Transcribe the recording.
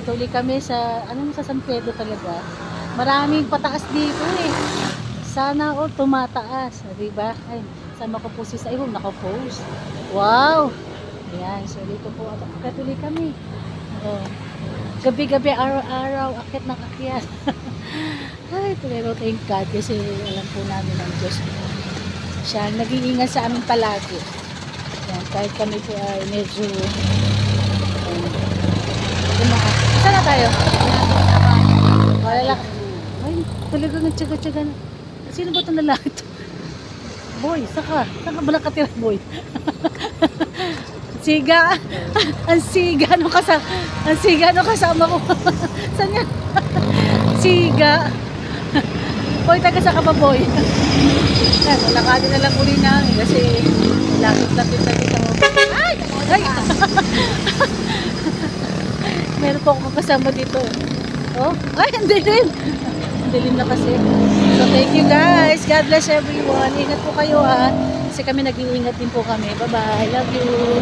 Dito ulit kami sa, sa San Pedro talaga. Maraming pataas dito eh. Sana all tumataas. Diba? Ay, sama ko po si Saihong nakapost. Wow! Ayan, so dito po akit ulit kami. Oh. Gabi-gabi, araw-araw, akit ng akyat. Ay, pero thank God kasi alam po namin ang Diyos. Siya nag-iingat sa amin palagi. Ayan, kahit kami po ay medyo saan na tayo? Wala. Ay, talaga nagtsaga-tsaga na. Sino ba itong lalaki ito? Boy, saka ba nakatira, boy? Siga. Ang siga nung kasama ko. Saan yan? Siga. Boy, taga sa ka ba, boy? Lakadin na lang uli namin kasi lakit-lakit na dito. Ay! Ay! Meron po akong kasama dito. Oh, ay, hindi rin. Dilim na kasi. So, thank you guys. God bless everyone. Ingat po kayo ha. Kasi kami nag-iingat din po kami. Bye-bye. Love you.